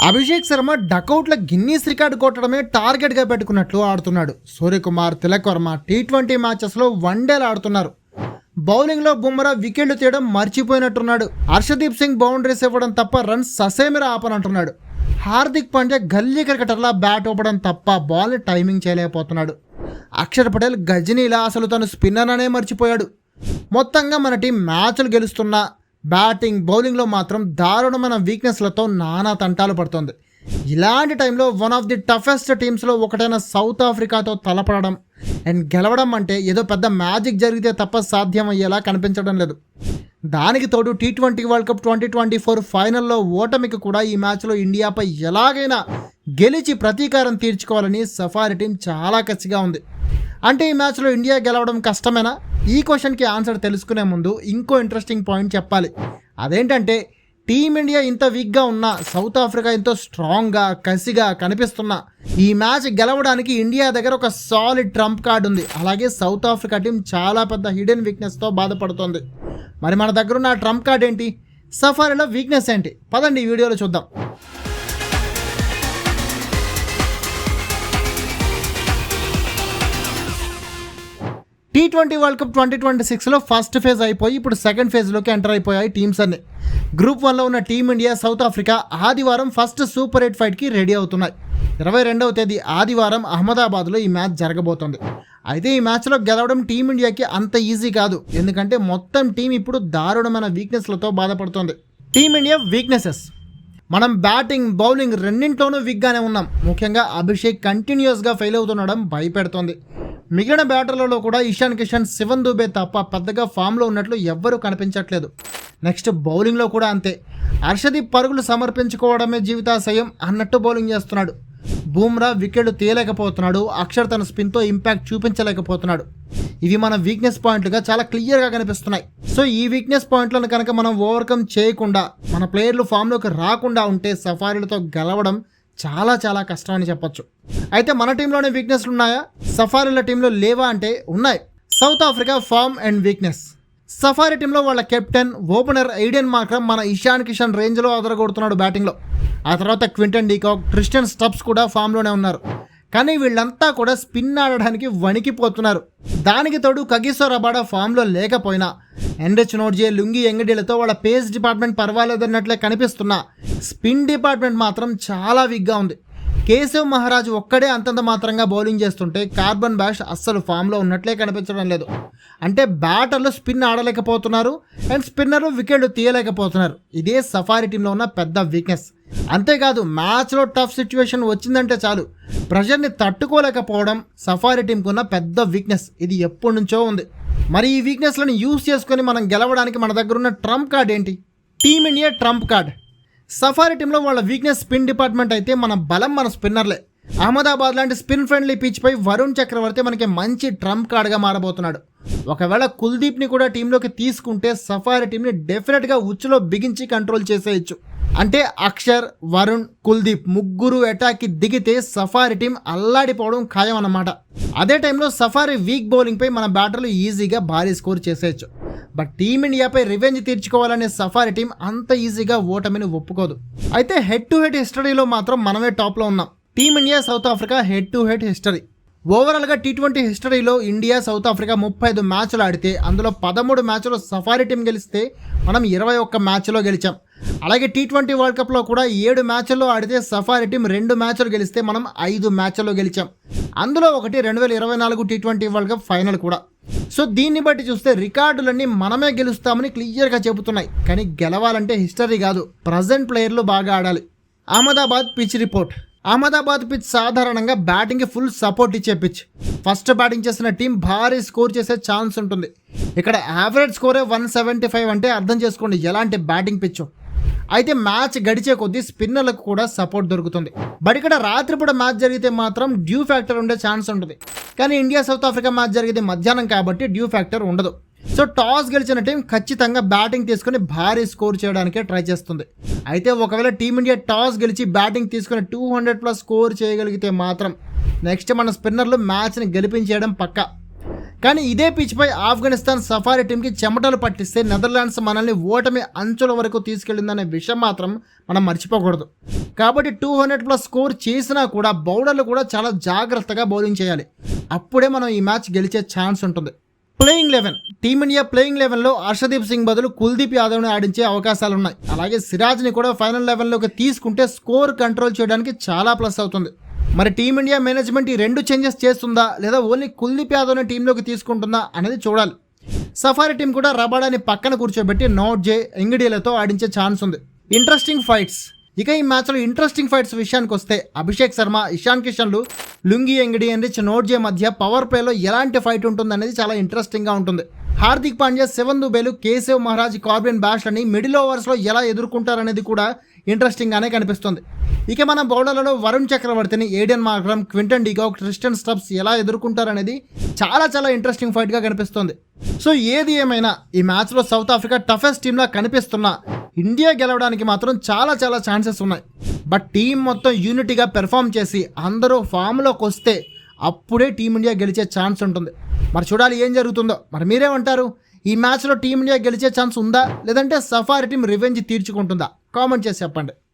Abhishek Sharma డకౌట్ల Guinness record కొట్టడమే టార్గెట్గా పెట్టుకున్నట్లు ఆడుతున్నాడు. Suryakumar, Tilak Varma T20 మ్యాచెస్లో వన్డేలు ఆడుతున్నారు. బౌలింగ్లో బుమ్రా వికెట్లు తీయడం మర్చిపోయినట్టున్నాడు. హర్షదీప్ సింగ్ బౌండరీస్ ఇవ్వడం తప్ప రన్స్ ససేమిరా ఆపనంటున్నాడు. హార్దిక్ పాండ్యా గల్లీ క్రికెటర్లా బ్యాట్ ఇవ్వడం తప్ప బాల్ని టైమింగ్ చేయలేకపోతున్నాడు. అక్షర్ పటేల్ గజనీలా అసలు తను స్పిన్నర్ అనే మర్చిపోయాడు. మొత్తంగా మన టీం మ్యాచ్లు గెలుస్తున్నా బ్యాటింగ్ బౌలింగ్లో మాత్రం దారుణమైన వీక్నెస్లతో నానా తంటాలు పడుతుంది. ఇలాంటి టైంలో వన్ ఆఫ్ ది టఫెస్ట్ టీమ్స్లో ఒకటైన సౌత్ ఆఫ్రికాతో తలపడడం అండ్ గెలవడం అంటే ఏదో పెద్ద మ్యాజిక్ జరిగితే తప్ప సాధ్యం అయ్యేలా కనిపించడం లేదు. దానికి తోడు టీ20 వరల్డ్ కప్ 2024 ఫైనల్లో ఓటమికి కూడా ఈ మ్యాచ్లో ఇండియాపై ఎలాగైనా గెలిచి ప్రతీకారం తీర్చుకోవాలని సఫారీ టీం చాలా కసిగా ఉంది. అంటే ఈ మ్యాచ్లో ఇండియా గెలవడం కష్టమేనా? ఈ క్వశ్చన్కి ఆన్సర్ తెలుసుకునే ముందు ఇంకో ఇంట్రెస్టింగ్ పాయింట్ చెప్పాలి. అదేంటంటే టీమిండియా ఇంత వీక్గా ఉన్నా సౌత్ ఆఫ్రికా ఎంతో స్ట్రాంగ్గా కసిగా కనిపిస్తున్నా ఈ మ్యాచ్ గెలవడానికి ఇండియా దగ్గర ఒక సాలిడ్ ట్రంప్ కార్డు ఉంది. అలాగే సౌత్ ఆఫ్రికా టీం చాలా పెద్ద హిడెన్ వీక్నెస్తో బాధపడుతోంది. మరి మన దగ్గర ఉన్న ట్రంప్ కార్డ్ ఏంటి? సఫారీలో వీక్నెస్ ఏంటి? పదండి ఈ వీడియోలో చూద్దాం. టీ20 వరల్డ్ కప్ 2026లో ఫస్ట్ ఫేజ్ అయిపోయి ఇప్పుడు సెకండ్ ఫేజ్లోకి ఎంటర్ అయిపోయాయి టీమ్స్ అన్ని. గ్రూప్ 1లో ఉన్న టీమిండియా, సౌత్ ఆఫ్రికా ఆదివారం ఫస్ట్ సూపర్ 8 ఫైట్కి రెడీ అవుతున్నాయి. 22వ తేదీ ఆదివారం అహ్మదాబాద్లో ఈ మ్యాచ్ జరగబోతోంది. అయితే ఈ మ్యాచ్లో గెలవడం టీమిండియాకి అంత ఈజీ కాదు. ఎందుకంటే మొత్తం టీం ఇప్పుడు దారుణమైన వీక్నెస్లతో బాధపడుతోంది. టీమిండియా వీక్నెసెస్: మనం బ్యాటింగ్ బౌలింగ్ రెండింట్లోనూ వీక్గానే ఉన్నాం. ముఖ్యంగా అభిషేక్ కంటిన్యూస్గా ఫెయిల్ అవుతుండడం భయపెడుతోంది. మిగిలిన బ్యాటర్లలో కూడా ఇషాన్ కిషన్, శివన్ దుబే తప్ప పెద్దగా ఫామ్లో ఉన్నట్లు ఎవ్వరూ కనిపించట్లేదు. నెక్స్ట్ బౌలింగ్లో కూడా అంతే. హర్షదీప్ పరుగులు సమర్పించుకోవడమే జీవితాశయం అన్నట్టు బౌలింగ్ చేస్తున్నాడు. బుమ్రా వికెట్లు తీయలేకపోతున్నాడు. అక్షర్ తన స్పిన్తో ఇంపాక్ట్ చూపించలేకపోతున్నాడు. ఇవి మన వీక్నెస్ పాయింట్లుగా చాలా క్లియర్గా కనిపిస్తున్నాయి. సో ఈ వీక్నెస్ పాయింట్లను కనుక మనం ఓవర్కమ్ చేయకుండా మన ప్లేయర్లు ఫామ్లోకి రాకుండా ఉంటే సఫారీలతో గెలవడం చాలా చాలా కష్టం అని చెప్పొచ్చు. అయితే మన టీంలోనే వీక్నెస్లు ఉన్నాయా? సఫారీల టీంలో లేవా అంటే ఉన్నాయి. South Africa form and weakness. Safari టీంలో వాళ్ళ కెప్టెన్, ఓపెనర్ ఎయిడెన్ మార్క్రమ్ మన ఇషాన్ కిషన్ రేంజ్లో అదరగొడుతున్నాడు బ్యాటింగ్లో. ఆ తర్వాత క్వింటన్ డీకాక్, ట్రిస్టన్ స్టబ్స్ కూడా ఫామ్లోనే ఉన్నారు. కానీ వీళ్ళంతా కూడా స్పిన్ ఆడడానికి వణికిపోతున్నారు. దానికి తోడు కగిసో రబాడా ఫామ్లో లేకపోయినా ఎన్రిచ్ నోడ్జే, లుంగి ఎంగడీలతో వాళ్ళ పేస్ డిపార్ట్మెంట్ పర్వాలేదన్నట్లే కనిపిస్తున్నా స్పిన్ డిపార్ట్మెంట్ మాత్రం చాలా వీక్గా ఉంది. కేశవ్ మహారాజ్ ఒక్కడే అంతంత మాత్రంగా బౌలింగ్ చేస్తుంటే కార్బన్ బ్యాష్ అస్సలు ఫామ్లో ఉన్నట్లే కనిపించడం లేదు. అంటే బ్యాటర్లు స్పిన్ ఆడలేకపోతున్నారు అండ్ స్పిన్నర్లు వికెట్లు తీయలేకపోతున్నారు. ఇదే సఫారీ టీంలో ఉన్న పెద్ద వీక్నెస్. అంతేకాదు మ్యాచ్లో టఫ్ సిచ్యువేషన్ వచ్చిందంటే చాలు ప్రెషర్ని తట్టుకోలేకపోవడం సఫారీ టీంకు ఉన్న పెద్ద వీక్నెస్. ఇది ఎప్పటి నుంచో ఉంది. మరి ఈ వీక్నెస్లను యూజ్ చేసుకొని మనం గెలవడానికి మన దగ్గర ఉన్న ట్రంప్ కార్డ్ ఏంటి? Team India Trump card. సఫారీ టీంలో వాళ్ళ వీక్నెస్ స్పిన్ డిపార్ట్మెంట్ అయితే మన బలం మన స్పిన్నర్లే. అహ్మదాబాద్ లాంటి స్పిన్ ఫ్రెండ్లీ పిచ్పై వరుణ్ చక్రవర్తి మనకి మంచి ట్రంప్ కార్డ్గా మారబోతున్నాడు. ఒకవేళ కుల్దీప్ని కూడా టీంలోకి తీసుకుంటే సఫారీ టీంని డెఫినెట్గా ఉచ్చులో బిగించి కంట్రోల్ చేసేయచ్చు. అంటే అక్షర్, వరుణ్, కుల్దీప్ ముగ్గురు అటాక్కి దిగితే సఫారీ టీం అల్లాడిపోవడం ఖాయం అన్నమాట. అదే టైంలో సఫారీ వీక్ బౌలింగ్పై మన బ్యాటర్లు ఈజీగా భారీ స్కోర్ చేసేయచ్చు. బట్ టీమిండియాపై రివెంజ్ తీర్చుకోవాలనే సఫారీ టీం అంత ఈజీగా ఓటమిని ఒప్పుకోదు. అయితే హెడ్ టు హెడ్ హిస్టరీలో మాత్రం మనమే టాప్లో ఉన్నాం. Team India, South Africa head to head history. ఓవరాల్గా టీ20 హిస్టరీలో ఇండియా, సౌత్ ఆఫ్రికా 35 మ్యాచ్లు ఆడితే అందులో 13 మ్యాచ్లో సఫారీ టీం గెలిస్తే మనం 21 మ్యాచ్లో గెలిచాం. అలాగే టీ20 వరల్డ్ కప్లో కూడా 7 మ్యాచ్ల్లో ఆడితే సఫారీ టీం 2 మ్యాచ్లు గెలిస్తే మనం 5 మ్యాచ్ల్లో గెలిచాం. అందులో ఒకటి 2024 టీ20 వరల్డ్ కప్ ఫైనల్ కూడా. సో దీన్ని బట్టి చూస్తే రికార్డులన్నీ మనమే గెలుస్తామని క్లియర్గా చెబుతున్నాయి. కానీ గెలవాలంటే హిస్టరీ కాదు, ప్రజెంట్ ప్లేయర్లు బాగా ఆడాలి. Ahmedabad pitch report. Ahmedabad pitch సాధారణంగా బ్యాటింగ్కి ఫుల్ సపోర్ట్ ఇచ్చే పిచ్. ఫస్ట్ బ్యాటింగ్ చేసిన టీం భారీ స్కోర్ చేసే ఛాన్స్ ఉంటుంది. ఇక్కడ యావరేజ్ స్కోరే 175 అంటే అర్థం చేసుకోండి ఎలాంటి బ్యాటింగ్ పిచ్. అయితే మ్యాచ్ గడిచే కొద్దీ స్పిన్నర్లకు కూడా సపోర్ట్ దొరుకుతుంది. బట్ ఇక్కడ రాత్రిపూట మ్యాచ్ జరిగితే మాత్రం డ్యూ ఫ్యాక్టర్ ఉండే ఛాన్స్ ఉంటుంది. కానీ ఇండియా, సౌత్ ఆఫ్రికా మ్యాచ్ జరిగితే మధ్యాహ్నం కాబట్టి డ్యూ ఫ్యాక్టర్ ఉండదు. సో టాస్ గెలిచిన టీం ఖచ్చితంగా బ్యాటింగ్ తీసుకుని భారీ స్కోర్ చేయడానికే ట్రై చేస్తుంది. అయితే ఒకవేళ టీమిండియా టాస్ గెలిచి బ్యాటింగ్ తీసుకుని 200+ స్కోర్ చేయగలిగితే మాత్రం నెక్స్ట్ మన స్పిన్నర్లు మ్యాచ్ని గెలిపించేయడం పక్కా. కానీ ఇదే పిచ్పై ఆఫ్ఘనిస్తాన్ సఫారీ టీంకి చెమటలు పట్టిస్తే నెదర్లాండ్స్ మనల్ని ఓటమి అంచుల వరకు తీసుకెళ్లిందనే విషయం మాత్రం మనం మర్చిపోకూడదు. కాబట్టి 200+ స్కోర్ చేసినా కూడా బౌలర్లు కూడా చాలా జాగ్రత్తగా బౌలింగ్ చేయాలి. అప్పుడే మనం ఈ మ్యాచ్ గెలిచే ఛాన్స్ ఉంటుంది. ప్లేయింగ్ 11 టీమిండియా ప్లేయింగ్ 11లో హర్షదీప్ సింగ్ బదులు కుల్దీప్ యాదవ్ని ఆడించే అవకాశాలున్నాయి. అలాగే సిరాజ్ని కూడా ఫైనల్ 11లోకి తీసుకుంటే స్కోర్ కంట్రోల్ చేయడానికి చాలా ప్లస్ అవుతుంది. మరి టీమిండియా మేనేజ్మెంట్ ఈ 2 చేంజెస్ చేస్తుందా లేదా ఓన్లీ కుల్దీప్ యాదవ్ని టీంలోకి తీసుకుంటుందా అనేది చూడాలి. సఫారీ టీం కూడా రబాడాని పక్కన కూర్చోబెట్టి నోట్జే ఎంగిడీలతో ఆడించే ఛాన్స్ ఉంది. Interesting fights. ఇక ఈ మ్యాచ్లో ఇంట్రెస్టింగ్ ఫైట్స్ విషయానికి వస్తే అభిషేక్ శర్మ, ఇషాన్ కిషన్లు, లుంగి ఎంగిడి, ఎన్రిచ్ నోట్జే మధ్య పవర్ ప్లేలో ఎలాంటి ఫైట్ ఉంటుంది అనేది చాలా ఇంట్రెస్టింగ్గా ఉంటుంది. హార్దిక్ పాండ్యా, శివన్ దుబేలు, కేశవ్ మహారాజ్, కార్బిన్ బ్యాష్లని మిడిల్ ఓవర్స్లో ఎలా ఎదుర్కొంటారనేది కూడా ఇంట్రెస్టింగ్గానే కనిపిస్తుంది. ఇక మన బౌలర్లలో వరుణ్ చక్రవర్తిని, Aiden Markram, Quinton de Kock, Tristan Stubbs ఎలా ఎదుర్కొంటారనేది చాలా ఇంట్రెస్టింగ్ ఫైట్గా కనిపిస్తుంది. సో ఏది ఏమైనా ఈ మ్యాచ్లో సౌత్ ఆఫ్రికా టఫెస్ట్ టీంలా కనిపిస్తున్నా ఇండియా గెలవడానికి మాత్రం చాలా ఛాన్సెస్ ఉన్నాయి. బట్ టీం మొత్తం యూనిటీగా పెర్ఫామ్ చేసి అందరూ ఫామ్లోకి వస్తే అప్పుడే టీమిండియా గెలిచే ఛాన్స్ ఉంటుంది. మరి చూడాలి ఏం జరుగుతుందో. మరి మీరేమంటారు? ఈ మ్యాచ్లో టీమిండియా గెలిచే ఛాన్స్ ఉందా లేదంటే సఫారీ టీం రివెంజ్ తీర్చుకుంటుందా? కామెంట్ చేసి చెప్పండి.